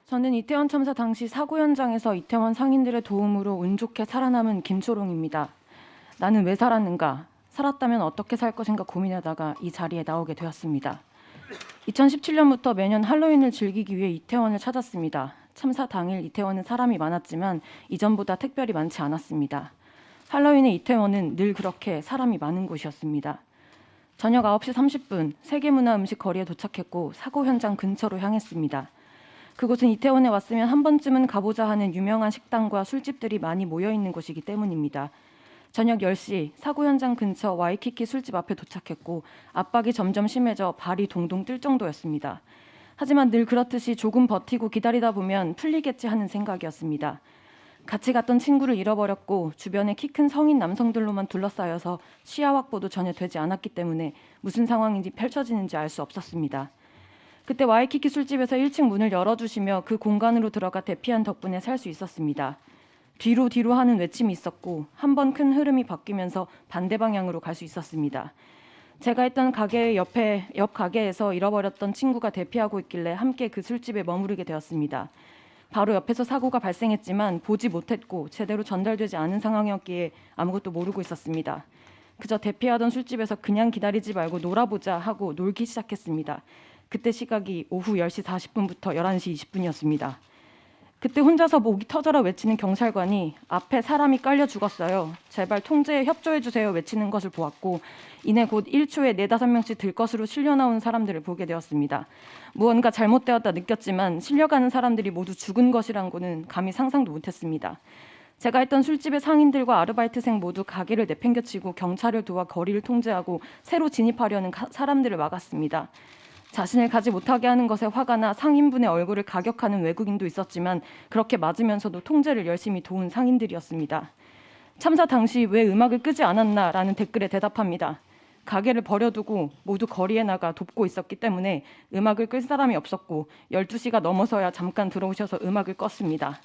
저는 이태원 참사 당시 사고 현장에서 이태원 상인들의 도움으로 운 좋게 살아남은 김초롱입니다. 나는 왜 살았는가? 살았다면 어떻게 살 것인가 고민하다가 이 자리에 나오게 되었습니다. 2017년부터 매년 할로윈을 즐기기 위해 이태원을 찾았습니다. 참사 당일 이태원은 사람이 많았지만 이전보다 특별히 많지 않았습니다. 할로윈의 이태원은 늘 그렇게 사람이 많은 곳이었습니다. 저녁 9시 30분 세계문화음식 거리에 도착했고 사고 현장 근처로 향했습니다. 그곳은 이태원에 왔으면 한 번쯤은 가보자 하는 유명한 식당과 술집들이 많이 모여있는 곳이기 때문입니다. 저녁 10시 사고 현장 근처 와이키키 술집 앞에 도착했고 압박이 점점 심해져 발이 동동 뜰 정도였습니다. 하지만 늘 그렇듯이 조금 버티고 기다리다 보면 풀리겠지 하는 생각이었습니다. 같이 갔던 친구를 잃어버렸고 주변에 키 큰 성인 남성들로만 둘러싸여서 시야 확보도 전혀 되지 않았기 때문에 무슨 상황인지 펼쳐지는지 알 수 없었습니다. 그때 와이키키 술집에서 1층 문을 열어주시며 그 공간으로 들어가 대피한 덕분에 살 수 있었습니다. 뒤로 하는 외침이 있었고 한 번 큰 흐름이 바뀌면서 반대 방향으로 갈 수 있었습니다. 제가 있던 가게 옆 가게에서 잃어버렸던 친구가 대피하고 있길래 함께 그 술집에 머무르게 되었습니다. 바로 옆에서 사고가 발생했지만 보지 못했고 제대로 전달되지 않은 상황이었기에 아무것도 모르고 있었습니다. 그저 대피하던 술집에서 그냥 기다리지 말고 놀아보자 하고 놀기 시작했습니다. 그때 시각이 오후 10시 40분부터 11시 20분이었습니다. 그때 혼자서 목이 터져라 외치는 경찰관이 앞에 사람이 깔려 죽었어요. 제발 통제에 협조해 주세요 외치는 것을 보았고 이내 곧 1초에 4-5명씩 들 것으로 실려나온 사람들을 보게 되었습니다. 무언가 잘못되었다 느꼈지만 실려가는 사람들이 모두 죽은 것이란 거는 감히 상상도 못했습니다. 제가 있던 술집의 상인들과 아르바이트생 모두 가게를 내팽개치고 경찰을 도와 거리를 통제하고 새로 진입하려는 사람들을 막았습니다. 자신을 가지 못하게 하는 것에 화가 나 상인분의 얼굴을 가격하는 외국인도 있었지만 그렇게 맞으면서도 통제를 열심히 도운 상인들이었습니다. 참사 당시 왜 음악을 끄지 않았나라는 댓글에 대답합니다. 가게를 버려두고 모두 거리에 나가 돕고 있었기 때문에 음악을 끌 사람이 없었고 12시가 넘어서야 잠깐 들어오셔서 음악을 껐습니다.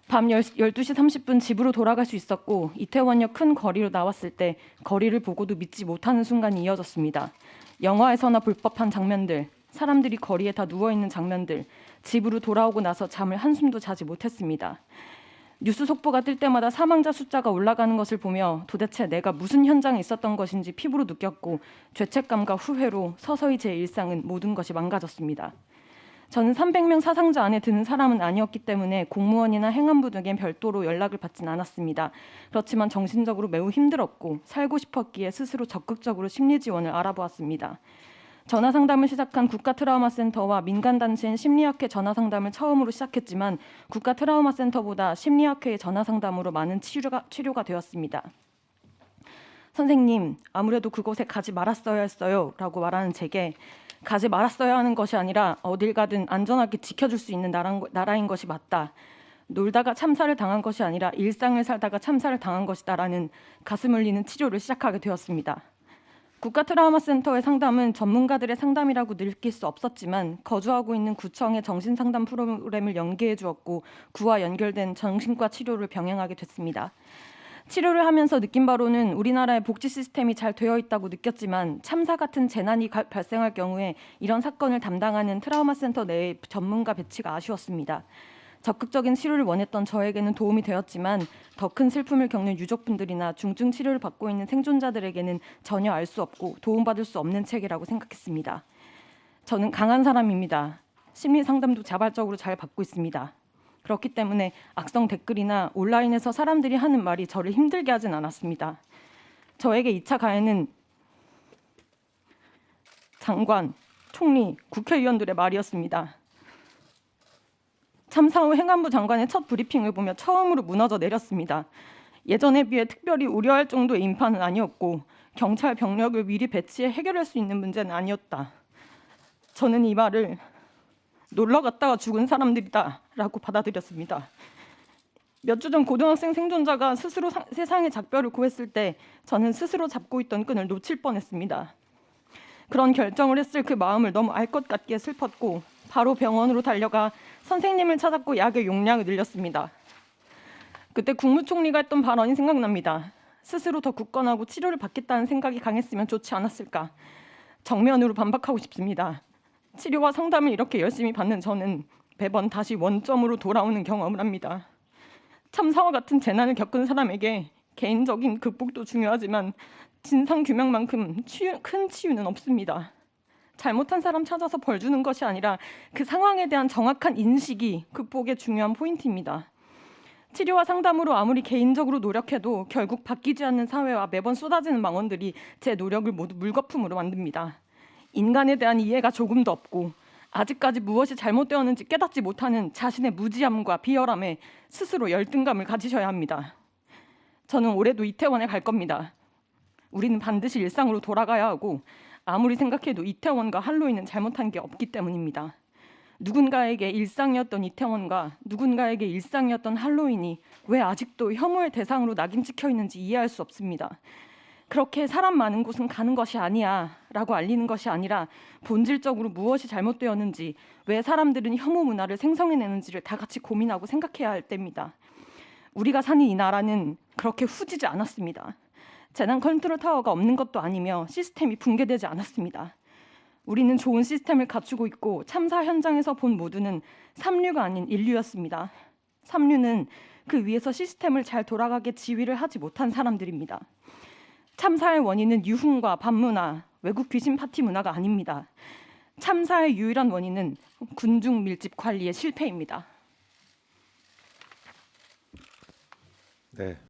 밤 12시 30분 집으로 돌아갈 수 있었고 이태원역 큰 거리로 나왔을 때 거리를 보고도 믿지 못하는 순간이 이어졌습니다. 영화에서나 볼 법한 장면들, 사람들이 거리에 다 누워있는 장면들, 집으로 돌아오고 나서 잠을 한숨도 자지 못했습니다. 뉴스 속보가 뜰 때마다 사망자 숫자가 올라가는 것을 보며 도대체 내가 무슨 현장에 있었던 것인지 피부로 느꼈고 죄책감과 후회로 서서히 제 일상은 모든 것이 망가졌습니다. 저는 300명 사상자 안에 드는 사람은 아니었기 때문에 공무원이나 행안부 등에 별도로 연락을 받진 않았습니다. 그렇지만 정신적으로 매우 힘들었고 살고 싶었기에 스스로 적극적으로 심리 지원을 알아보았습니다. 전화상담을 시작한 국가트라우마센터와 민간단체인 심리학회 전화상담을 처음으로 시작했지만 국가트라우마센터보다 심리학회의 전화상담으로 많은 치료가 되었습니다. 선생님, 아무래도 그곳에 가지 말았어야 했어요 라고 말하는 제게 가지 말았어야 하는 것이 아니라 어딜 가든 안전하게 지켜줄 수 있는 나라인 것이 맞다. 놀다가 참사를 당한 것이 아니라 일상을 살다가 참사를 당한 것이다라는 가슴 울리는 치료를 시작하게 되었습니다. 국가트라우마센터의 상담은 전문가들의 상담이라고 느낄 수 없었지만 거주하고 있는 구청의 정신상담 프로그램을 연계해 주었고 그와 연결된 정신과 치료를 병행하게 됐습니다. 치료를 하면서 느낀 바로는 우리나라의 복지 시스템이 잘 되어 있다고 느꼈지만 참사 같은 재난이 발생할 경우에 이런 사건을 담당하는 트라우마 센터 내의 전문가 배치가 아쉬웠습니다. 적극적인 치료를 원했던 저에게는 도움이 되었지만 더 큰 슬픔을 겪는 유족분들이나 중증 치료를 받고 있는 생존자들에게는 전혀 알 수 없고 도움받을 수 없는 체계라고 생각했습니다. 저는 강한 사람입니다. 심리 상담도 자발적으로 잘 받고 있습니다. 그렇기 때문에 악성 댓글이나 온라인에서 사람들이 하는 말이 저를 힘들게 하진 않았습니다. 저에게 2차 가해는 장관, 총리, 국회의원들의 말이었습니다. 참사 후 행안부 장관의 첫 브리핑을 보며 처음으로 무너져 내렸습니다. 예전에 비해 특별히 우려할 정도의 인파는 아니었고 경찰 병력을 미리 배치해 해결할 수 있는 문제는 아니었다. 저는 이 말을 놀러 갔다가 죽은 사람들이다 라고 받아들였습니다. 몇 주 전 고등학생 생존자가 스스로 세상의 작별을 고했을 때 저는 스스로 잡고 있던 끈을 놓칠 뻔했습니다. 그런 결정을 했을 그 마음을 너무 알 것 같기에 슬펐고 바로 병원으로 달려가 선생님을 찾았고 약의 용량을 늘렸습니다. 그때 국무총리가 했던 발언이 생각납니다. 스스로 더 굳건하고 치료를 받겠다는 생각이 강했으면 좋지 않았을까. 정면으로 반박하고 싶습니다. 치료와 상담을 이렇게 열심히 받는 저는 매번 다시 원점으로 돌아오는 경험을 합니다. 참사와 같은 재난을 겪은 사람에게 개인적인 극복도 중요하지만 진상규명만큼 큰 치유는 없습니다. 잘못한 사람 찾아서 벌 주는 것이 아니라 그 상황에 대한 정확한 인식이 극복의 중요한 포인트입니다. 치료와 상담으로 아무리 개인적으로 노력해도 결국 바뀌지 않는 사회와 매번 쏟아지는 망언들이 제 노력을 모두 물거품으로 만듭니다. 인간에 대한 이해가 조금도 없고 아직까지 무엇이 잘못되었는지 깨닫지 못하는 자신의 무지함과 비열함에 스스로 열등감을 가지셔야 합니다. 저는 올해도 이태원에 갈 겁니다. 우리는 반드시 일상으로 돌아가야 하고 아무리 생각해도 이태원과 할로윈은 잘못한 게 없기 때문입니다. 누군가에게 일상이었던 이태원과 누군가에게 일상이었던 할로윈이 왜 아직도 혐오의 대상으로 낙인 찍혀 있는지 이해할 수 없습니다. 그렇게 사람 많은 곳은 가는 것이 아니야 라고 알리는 것이 아니라 본질적으로 무엇이 잘못되었는지, 왜 사람들은 혐오 문화를 생성해내는지를 다 같이 고민하고 생각해야 할 때입니다. 우리가 사는 이 나라는 그렇게 후지지 않았습니다. 재난 컨트롤 타워가 없는 것도 아니며 시스템이 붕괴되지 않았습니다. 우리는 좋은 시스템을 갖추고 있고 참사 현장에서 본 모두는 삼류가 아닌 인류였습니다. 삼류는 그 위에서 시스템을 잘 돌아가게 지휘를 하지 못한 사람들입니다. 참사의 원인은 유흥과 밤문화, 외국 귀신 파티 문화가 아닙니다. 참사의 유일한 원인은 군중 밀집 관리의 실패입니다. 네.